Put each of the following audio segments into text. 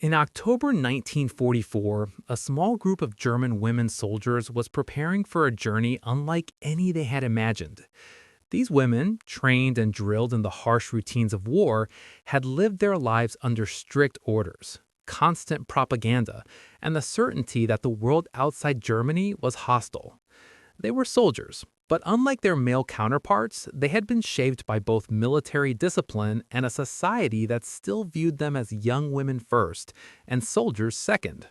In October 1944, a small group of German women soldiers was preparing for a journey unlike any they had imagined. These women, trained and drilled in the harsh routines of war, had lived their lives under strict orders, constant propaganda, and the certainty that the world outside Germany was hostile. They were soldiers, but unlike their male counterparts, they had been shaped by both military discipline and a society that still viewed them as young women first and soldiers second.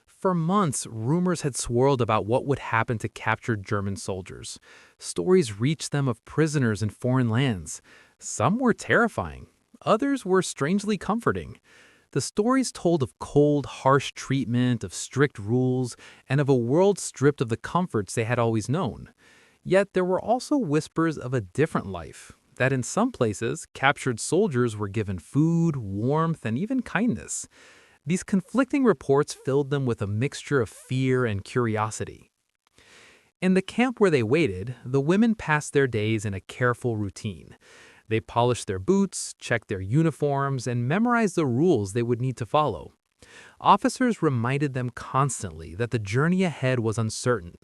For months, rumors had swirled about what would happen to captured German soldiers. Stories reached them of prisoners in foreign lands. Some were terrifying, others were strangely comforting. The stories told of cold, harsh treatment, of strict rules, and of a world stripped of the comforts they had always known. Yet there were also whispers of a different life, that in some places, captured soldiers were given food, warmth, and even kindness. These conflicting reports filled them with a mixture of fear and curiosity. In the camp where they waited, the women passed their days in a careful routine. They polished their boots, checked their uniforms, and memorized the rules they would need to follow. Officers reminded them constantly that the journey ahead was uncertain.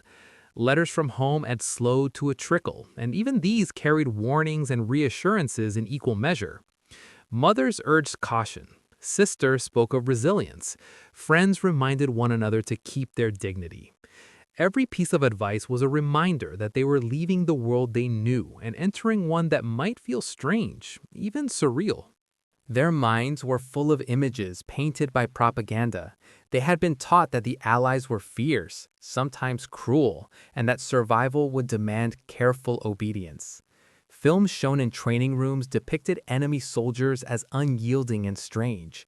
Letters from home had slowed to a trickle, and even these carried warnings and reassurances in equal measure. Mothers urged caution. Sisters spoke of resilience. Friends reminded one another to keep their dignity. Every piece of advice was a reminder that they were leaving the world they knew and entering one that might feel strange, even surreal. Their minds were full of images painted by propaganda. They had been taught that the Allies were fierce, sometimes cruel, and that survival would demand careful obedience. Films shown in training rooms depicted enemy soldiers as unyielding and strange.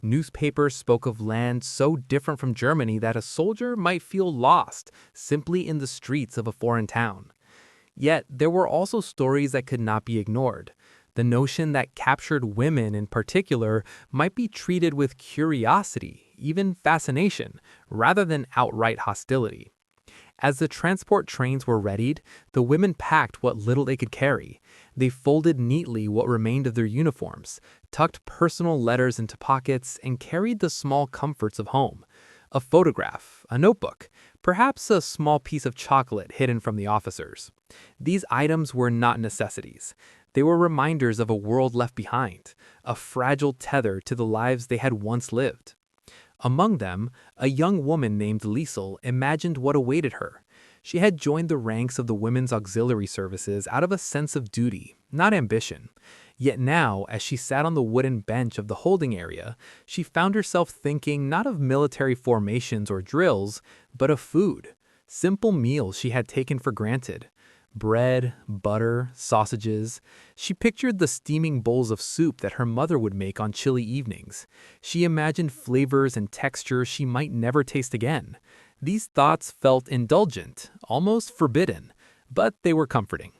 Newspapers spoke of lands so different from Germany that a soldier might feel lost simply in the streets of a foreign town. Yet there were also stories that could not be ignored. The notion that captured women in particular might be treated with curiosity, even fascination, rather than outright hostility. As the transport trains were readied, the women packed what little they could carry. They folded neatly what remained of their uniforms, tucked personal letters into pockets, and carried the small comforts of home. A photograph, a notebook, perhaps a small piece of chocolate hidden from the officers. These items were not necessities. They were reminders of a world left behind, a fragile tether to the lives they had once lived. Among them, a young woman named Liesel imagined what awaited her. She had joined the ranks of the women's auxiliary services out of a sense of duty, not ambition. Yet now, as she sat on the wooden bench of the holding area, she found herself thinking not of military formations or drills, but of food. Simple meals she had taken for granted. Bread, butter, sausages. She pictured the steaming bowls of soup that her mother would make on chilly evenings. She imagined flavors and textures she might never taste again. These thoughts felt indulgent, almost forbidden, but they were comforting.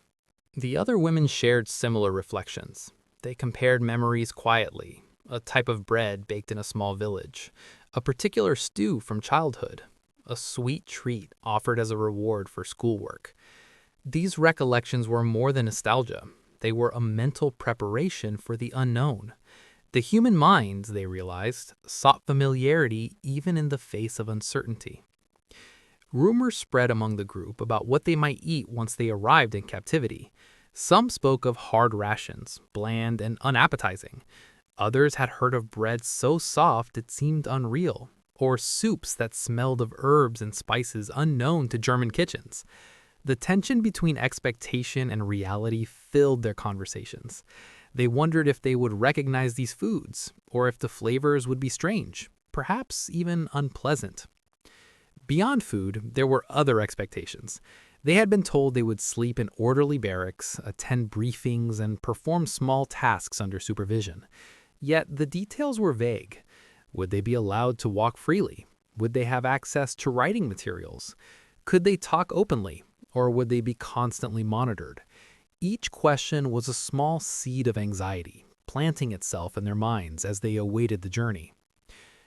The other women shared similar reflections. They compared memories quietly, a type of bread baked in a small village, a particular stew from childhood, a sweet treat offered as a reward for schoolwork. These recollections were more than nostalgia. They were a mental preparation for the unknown. The human mind, they realized, sought familiarity even in the face of uncertainty. Rumors spread among the group about what they might eat once they arrived in captivity. Some spoke of hard rations, bland and unappetizing. Others had heard of bread so soft it seemed unreal, or soups that smelled of herbs and spices unknown to German kitchens. The tension between expectation and reality filled their conversations. They wondered if they would recognize these foods, or if the flavors would be strange, perhaps even unpleasant. Beyond food, there were other expectations. They had been told they would sleep in orderly barracks, attend briefings, and perform small tasks under supervision. Yet the details were vague. Would they be allowed to walk freely? Would they have access to writing materials? Could they talk openly? Or would they be constantly monitored? Each question was a small seed of anxiety, planting itself in their minds as they awaited the journey.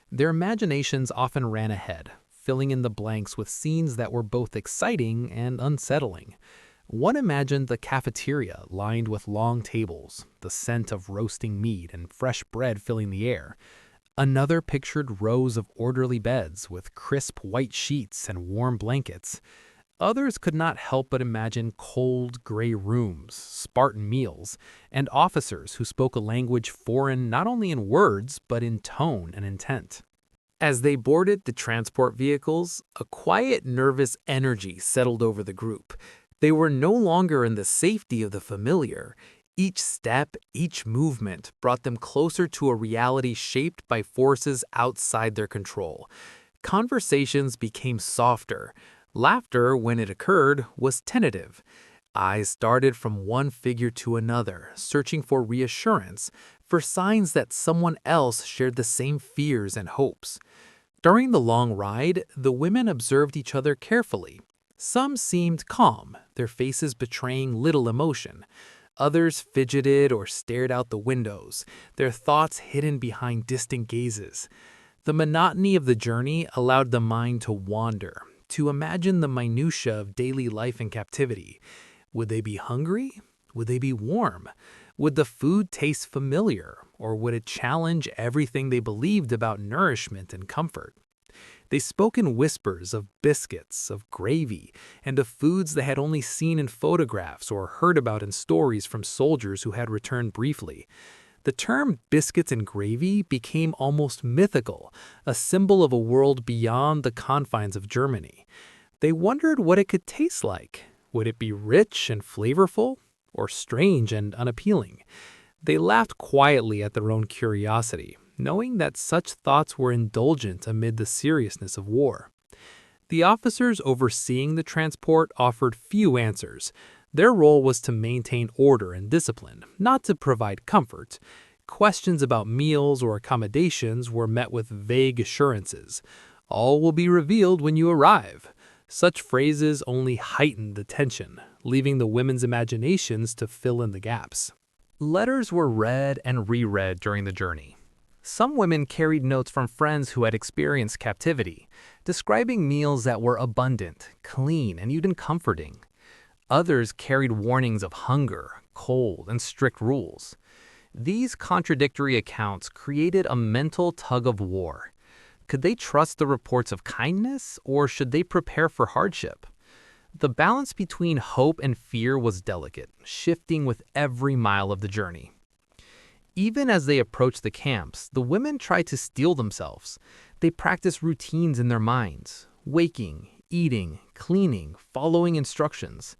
Their imaginations often ran ahead, filling in the blanks with scenes that were both exciting and unsettling. One imagined the cafeteria lined with long tables, the scent of roasting meat and fresh bread filling the air. Another pictured rows of orderly beds with crisp white sheets and warm blankets. Others could not help but imagine cold, gray rooms, Spartan meals, and officers who spoke a language foreign not only in words, but in tone and intent. As they boarded the transport vehicles, a quiet, nervous energy settled over the group. They were no longer in the safety of the familiar. Each step, each movement brought them closer to a reality shaped by forces outside their control. Conversations became softer. Laughter, when it occurred, was tentative. Eyes darted from one figure to another, searching for reassurance, for signs that someone else shared the same fears and hopes. During the long ride, the women observed each other carefully. Some seemed calm, their faces betraying little emotion. Others fidgeted or stared out the windows, their thoughts hidden behind distant gazes. The monotony of the journey allowed the mind to wander, to imagine the minutiae of daily life in captivity. Would they be hungry? Would they be warm? Would the food taste familiar, or would it challenge everything they believed about nourishment and comfort? They spoke in whispers of biscuits, of gravy, and of foods they had only seen in photographs or heard about in stories from soldiers who had returned briefly. The term biscuits and gravy became almost mythical, a symbol of a world beyond the confines of Germany. They wondered what it could taste like. Would it be rich and flavorful, or strange and unappealing? They laughed quietly at their own curiosity, knowing that such thoughts were indulgent amid the seriousness of war. The officers overseeing the transport offered few answers. Their role was to maintain order and discipline, not to provide comfort. Questions about meals or accommodations were met with vague assurances. "All will be revealed when you arrive." Such phrases only heightened the tension, leaving the women's imaginations to fill in the gaps. Letters were read and reread during the journey. Some women carried notes from friends who had experienced captivity, describing meals that were abundant, clean, and even comforting. Others carried warnings of hunger, cold, and strict rules. These contradictory accounts created a mental tug-of-war. Could they trust the reports of kindness, or should they prepare for hardship? The balance between hope and fear was delicate, shifting with every mile of the journey. Even as they approached the camps, the women tried to steel themselves. They practiced routines in their minds, waking, eating, cleaning, following instructions.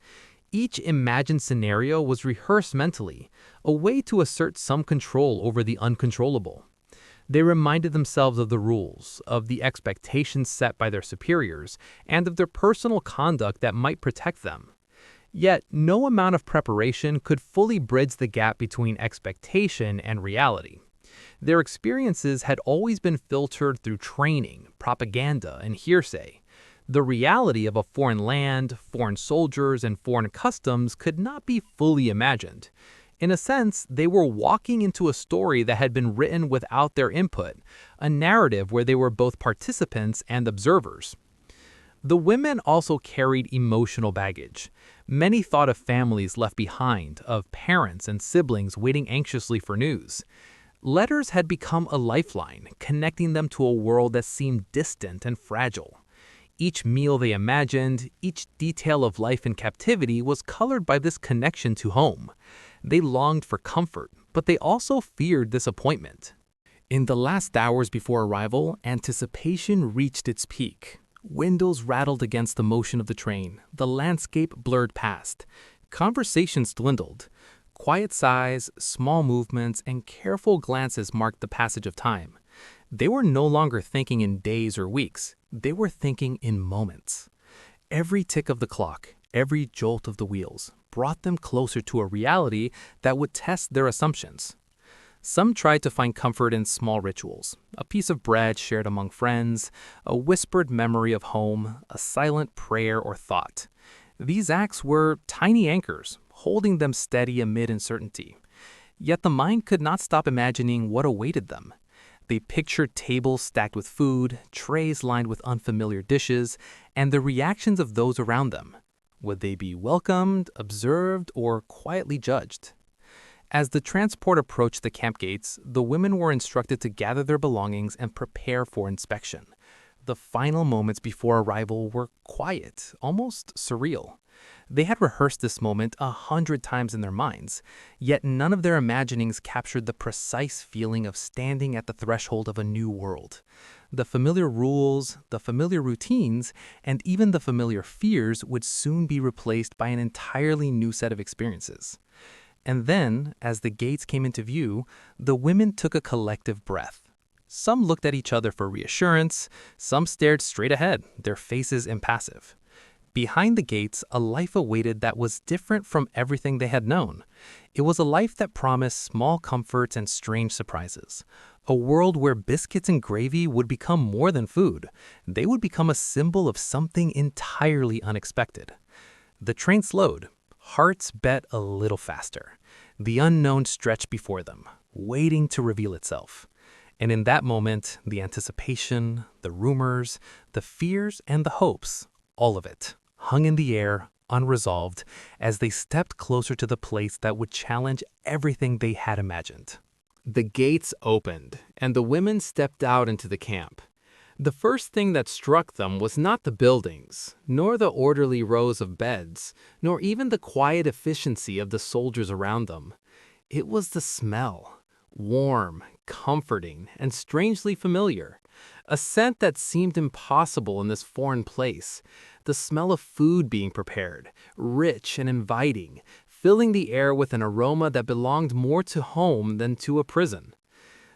Each imagined scenario was rehearsed mentally, a way to assert some control over the uncontrollable. They reminded themselves of the rules, of the expectations set by their superiors, and of their personal conduct that might protect them. Yet, no amount of preparation could fully bridge the gap between expectation and reality. Their experiences had always been filtered through training, propaganda, and hearsay. The reality of a foreign land, foreign soldiers, and foreign customs could not be fully imagined. In a sense, they were walking into a story that had been written without their input, a narrative where they were both participants and observers. The women also carried emotional baggage. Many thought of families left behind, of parents and siblings waiting anxiously for news. Letters had become a lifeline, connecting them to a world that seemed distant and fragile. Each meal they imagined, each detail of life in captivity was colored by this connection to home. They longed for comfort, but they also feared disappointment. In the last hours before arrival, anticipation reached its peak. Windows rattled against the motion of the train. The landscape blurred past. Conversations dwindled. Quiet sighs, small movements, and careful glances marked the passage of time. They were no longer thinking in days or weeks. They were thinking in moments. Every tick of the clock, every jolt of the wheels, brought them closer to a reality that would test their assumptions. Some tried to find comfort in small rituals, a piece of bread shared among friends, a whispered memory of home, a silent prayer or thought. These acts were tiny anchors, holding them steady amid uncertainty. Yet the mind could not stop imagining what awaited them. They pictured tables stacked with food, trays lined with unfamiliar dishes, and the reactions of those around them. Would they be welcomed, observed, or quietly judged? As the transport approached the camp gates, the women were instructed to gather their belongings and prepare for inspection. The final moments before arrival were quiet, almost surreal. They had rehearsed this moment 100 times in their minds, yet none of their imaginings captured the precise feeling of standing at the threshold of a new world. The familiar rules, the familiar routines, and even the familiar fears would soon be replaced by an entirely new set of experiences. And then, as the gates came into view, the women took a collective breath. Some looked at each other for reassurance, some stared straight ahead, their faces impassive. Behind the gates, a life awaited that was different from everything they had known. It was a life that promised small comforts and strange surprises. A world where biscuits and gravy would become more than food. They would become a symbol of something entirely unexpected. The train slowed. Hearts bet a little faster. The unknown stretched before them, waiting to reveal itself. And in that moment, the anticipation, the rumors, the fears, and the hopes, all of it, hung in the air, unresolved, as they stepped closer to the place that would challenge everything they had imagined. The gates opened, and the women stepped out into the camp. The first thing that struck them was not the buildings, nor the orderly rows of beds, nor even the quiet efficiency of the soldiers around them. It was the smell, warm, comforting, and strangely familiar. A scent that seemed impossible in this foreign place. The smell of food being prepared, rich and inviting, filling the air with an aroma that belonged more to home than to a prison.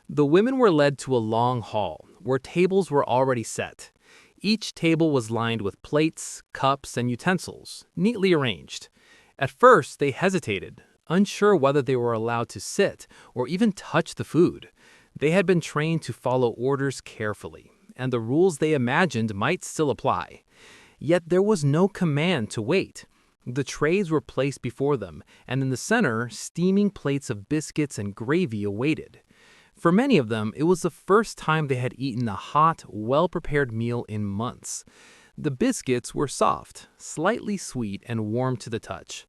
The women were led to a long hall, where tables were already set. Each table was lined with plates, cups, and utensils, neatly arranged. At first, they hesitated, unsure whether they were allowed to sit or even touch the food. They had been trained to follow orders carefully, and the rules they imagined might still apply. Yet there was no command to wait. The trays were placed before them, and in the center, steaming plates of biscuits and gravy awaited. For many of them, it was the first time they had eaten a hot, well-prepared meal in months. The biscuits were soft, slightly sweet, and warm to the touch.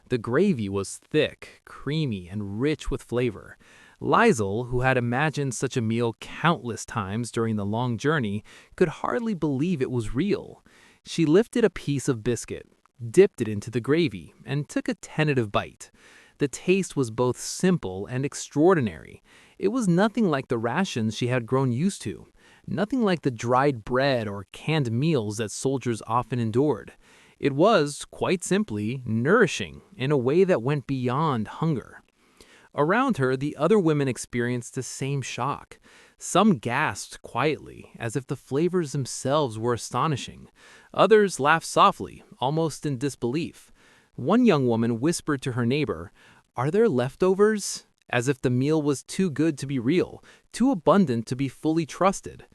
The gravy was thick, creamy, and rich with flavor. Liesl, who had imagined such a meal countless times during the long journey, could hardly believe it was real. She lifted a piece of biscuit, dipped it into the gravy, and took a tentative bite. The taste was both simple and extraordinary. It was nothing like the rations she had grown used to, nothing like the dried bread or canned meals that soldiers often endured. It was, quite simply, nourishing in a way that went beyond hunger. Around her, the other women experienced the same shock. Some gasped quietly, as if the flavors themselves were astonishing. Others laughed softly, almost in disbelief. One young woman whispered to her neighbor, "Are there leftovers?" As if the meal was too good to be real, too abundant to be fully trusted.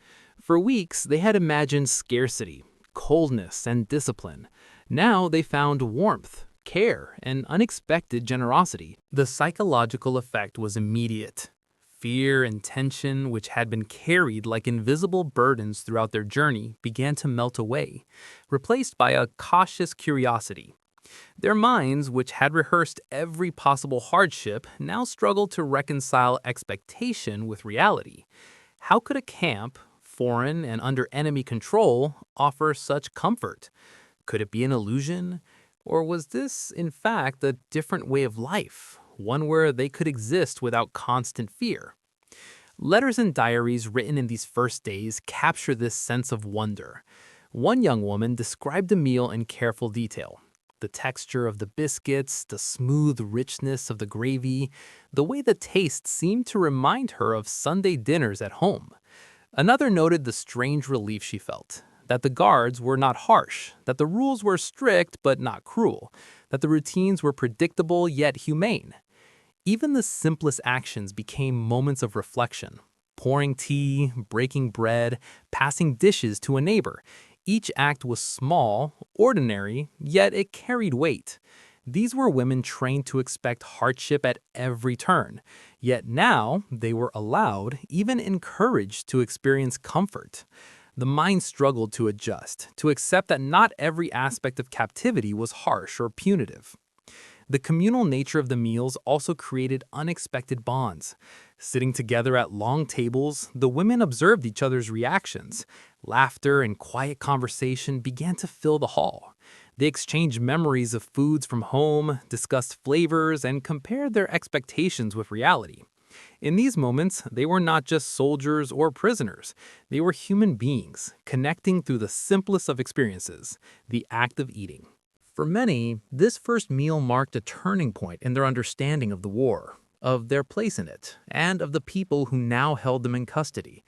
For weeks, they had imagined scarcity, coldness, and discipline. Now they found warmth, care, and unexpected generosity. The psychological effect was immediate. Fear and tension, which had been carried like invisible burdens throughout their journey, began to melt away, replaced by a cautious curiosity. Their minds, which had rehearsed every possible hardship, now struggled to reconcile expectation with reality. How could a camp, foreign and under enemy control, offer such comfort? Could it be an illusion? Or was this, in fact, a different way of life, one where they could exist without constant fear? Letters and diaries written in these first days capture this sense of wonder. One young woman described the meal in careful detail. The texture of the biscuits, the smooth richness of the gravy, the way the taste seemed to remind her of Sunday dinners at home. Another noted the strange relief she felt, that the guards were not harsh, that the rules were strict but not cruel, that the routines were predictable yet humane. Even the simplest actions became moments of reflection. Pouring tea, breaking bread, passing dishes to a neighbor. Each act was small, ordinary, yet it carried weight. These were women trained to expect hardship at every turn, yet now they were allowed, even encouraged, to experience comfort. The mind struggled to adjust, to accept that not every aspect of captivity was harsh or punitive. The communal nature of the meals also created unexpected bonds. Sitting together at long tables, the women observed each other's reactions. Laughter and quiet conversation began to fill the hall. They exchanged memories of foods from home, discussed flavors, and compared their expectations with reality. In these moments, they were not just soldiers or prisoners. They were human beings, connecting through the simplest of experiences, the act of eating. For many, this first meal marked a turning point in their understanding of the war, of their place in it, and of the people who now held them in custody.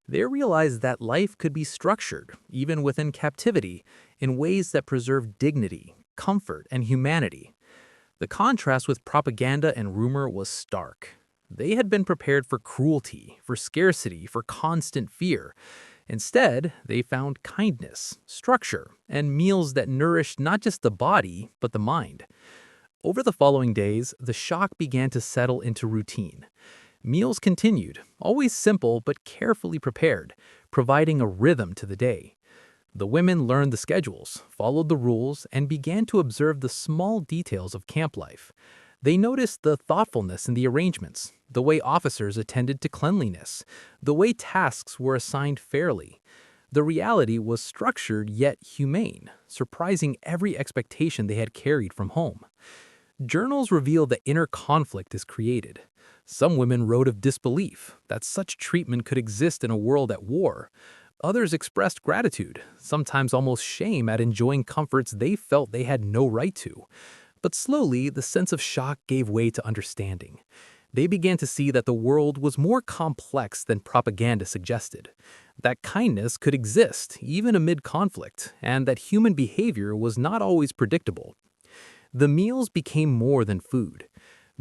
They realized that life could be structured, even within captivity, in ways that preserved dignity, comfort, and humanity. The contrast with propaganda and rumor was stark. They had been prepared for cruelty, for scarcity, for constant fear. Instead, they found kindness, structure, and meals that nourished not just the body, but the mind. Over the following days, the shock began to settle into routine. Meals continued, always simple but carefully prepared, providing a rhythm to the day. The women learned the schedules, followed the rules, and began to observe the small details of camp life. They noticed the thoughtfulness in the arrangements, the way officers attended to cleanliness, the way tasks were assigned fairly. The reality was structured yet humane, surprising every expectation they had carried from home. Journals reveal the inner conflict is created. Some women wrote of disbelief that such treatment could exist in a world at war. Others expressed gratitude, sometimes almost shame at enjoying comforts they felt they had no right to. But slowly, the sense of shock gave way to understanding. They began to see that the world was more complex than propaganda suggested, that kindness could exist even amid conflict, and that human behavior was not always predictable. The meals became more than food.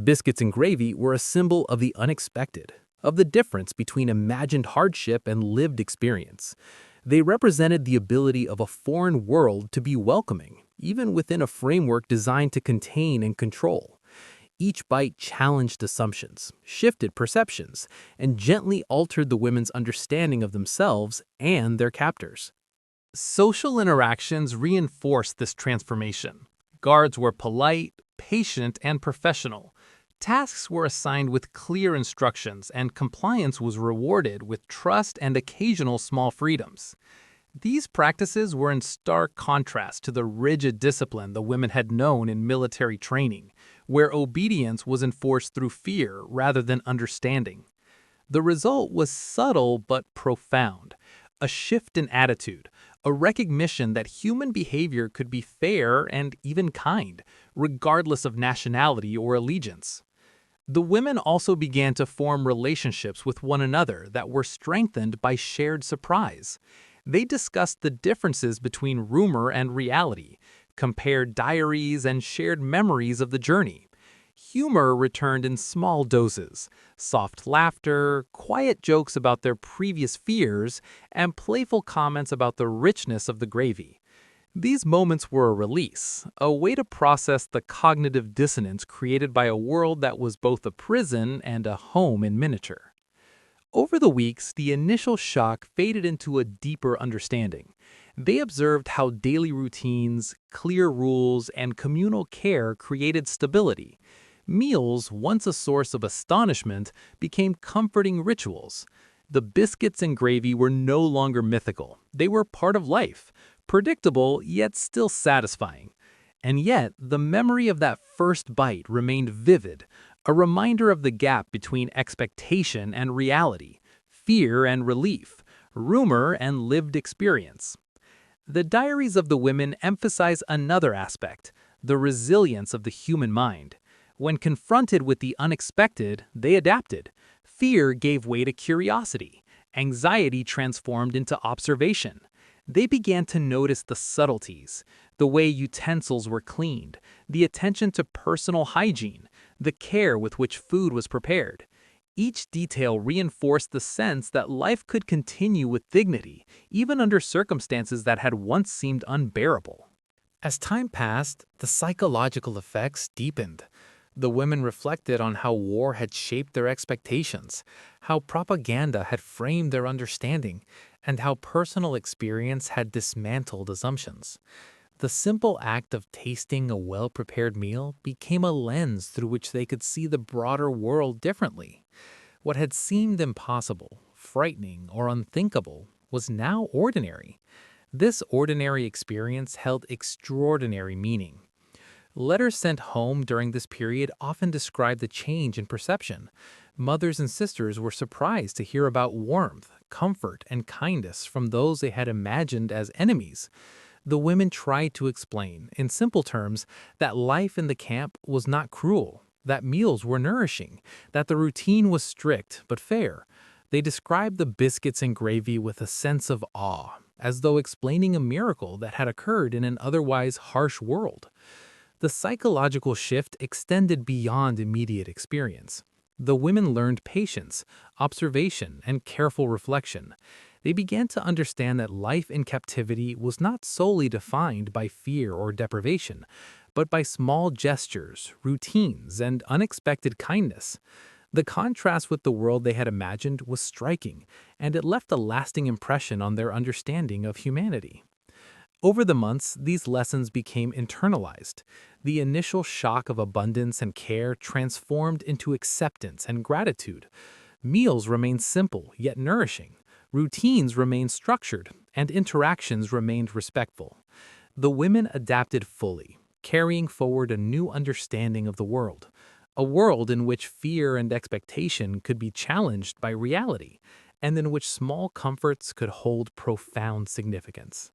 Biscuits and gravy were a symbol of the unexpected, of the difference between imagined hardship and lived experience. They represented the ability of a foreign world to be welcoming, even within a framework designed to contain and control. Each bite challenged assumptions, shifted perceptions, and gently altered the women's understanding of themselves and their captors. Social interactions reinforced this transformation. Guards were polite, patient, and professional. Tasks were assigned with clear instructions, and compliance was rewarded with trust and occasional small freedoms. These practices were in stark contrast to the rigid discipline the women had known in military training, where obedience was enforced through fear rather than understanding. The result was subtle but profound, a shift in attitude, a recognition that human behavior could be fair and even kind, regardless of nationality or allegiance. The women also began to form relationships with one another that were strengthened by shared surprise. They discussed the differences between rumor and reality, compared diaries, and shared memories of the journey. Humor returned in small doses, soft laughter, quiet jokes about their previous fears, and playful comments about the richness of the gravy. These moments were a release, a way to process the cognitive dissonance created by a world that was both a prison and a home in miniature. Over the weeks, the initial shock faded into a deeper understanding. They observed how daily routines, clear rules, and communal care created stability. Meals, once a source of astonishment, became comforting rituals. The biscuits and gravy were no longer mythical. They were part of life, predictable yet still satisfying. And yet, the memory of that first bite remained vivid, a reminder of the gap between expectation and reality, fear and relief, rumor and lived experience. The diaries of the women emphasize another aspect, the resilience of the human mind. When confronted with the unexpected, they adapted. Fear gave way to curiosity. Anxiety transformed into observation. They began to notice the subtleties, the way utensils were cleaned, the attention to personal hygiene, the care with which food was prepared. Each detail reinforced the sense that life could continue with dignity, even under circumstances that had once seemed unbearable. As time passed, the psychological effects deepened. The women reflected on how war had shaped their expectations, how propaganda had framed their understanding, and how personal experience had dismantled assumptions. The simple act of tasting a well prepared meal became a lens through which they could see the broader world differently. What had seemed impossible, frightening, or unthinkable was now ordinary. This ordinary experience held extraordinary meaning. Letters sent home during this period often describe the change in perception. Mothers and sisters were surprised to hear about warmth, comfort, and kindness from those they had imagined as enemies. The women tried to explain, in simple terms, that life in the camp was not cruel, that meals were nourishing, that the routine was strict but fair. They described the biscuits and gravy with a sense of awe, as though explaining a miracle that had occurred in an otherwise harsh world. The psychological shift extended beyond immediate experience. The women learned patience, observation, and careful reflection. They began to understand that life in captivity was not solely defined by fear or deprivation, but by small gestures, routines, and unexpected kindness. The contrast with the world they had imagined was striking, and it left a lasting impression on their understanding of humanity. Over the months, these lessons became internalized. The initial shock of abundance and care transformed into acceptance and gratitude. Meals remained simple yet nourishing. Routines remained structured, and interactions remained respectful. The women adapted fully, carrying forward a new understanding of the world, a world in which fear and expectation could be challenged by reality, and in which small comforts could hold profound significance.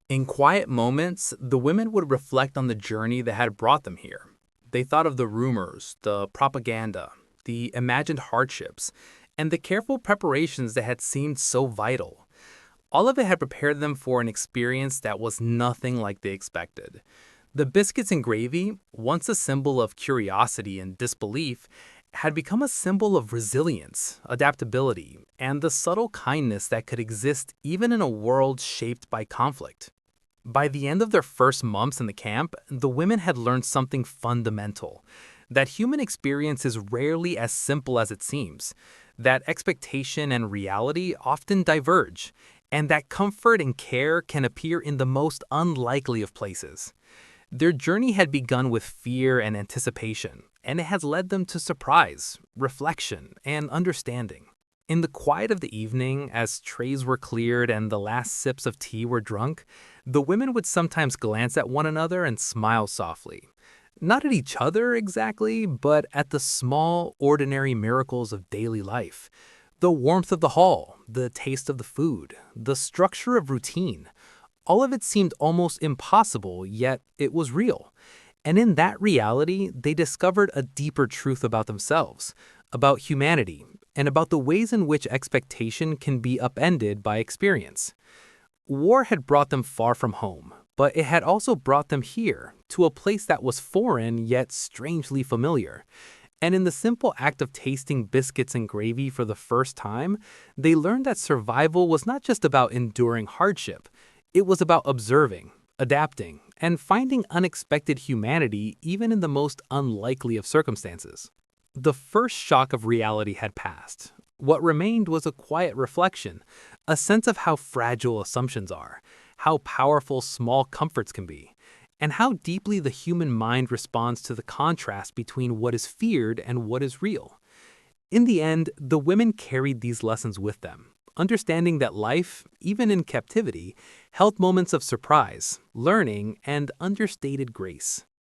In quiet moments, the women would reflect on the journey that had brought them here. They thought of the rumors, the propaganda, the imagined hardships, and the careful preparations that had seemed so vital. All of it had prepared them for an experience that was nothing like they expected. The biscuits and gravy, once a symbol of curiosity and disbelief, had become a symbol of resilience, adaptability, and the subtle kindness that could exist even in a world shaped by conflict. By the end of their first months in the camp, the women had learned something fundamental: that human experience is rarely as simple as it seems, that expectation and reality often diverge, and that comfort and care can appear in the most unlikely of places. Their journey had begun with fear and anticipation, and it has led them to surprise, reflection, and understanding. In the quiet of the evening, as trays were cleared and the last sips of tea were drunk, the women would sometimes glance at one another and smile softly. Not at each other exactly, but at the small, ordinary miracles of daily life. The warmth of the hall, the taste of the food, the structure of routine. All of it seemed almost impossible, yet it was real. And in that reality, they discovered a deeper truth about themselves, about humanity, and about the ways in which expectation can be upended by experience. War had brought them far from home, but it had also brought them here, to a place that was foreign yet strangely familiar. And in the simple act of tasting biscuits and gravy for the first time, they learned that survival was not just about enduring hardship. It was about observing, adapting, and finding unexpected humanity even in the most unlikely of circumstances. The first shock of reality had passed. What remained was a quiet reflection, a sense of how fragile assumptions are, how powerful small comforts can be, and how deeply the human mind responds to the contrast between what is feared and what is real. In the end, the women carried these lessons with them, understanding that life, even in captivity, held moments of surprise, learning, and understated grace.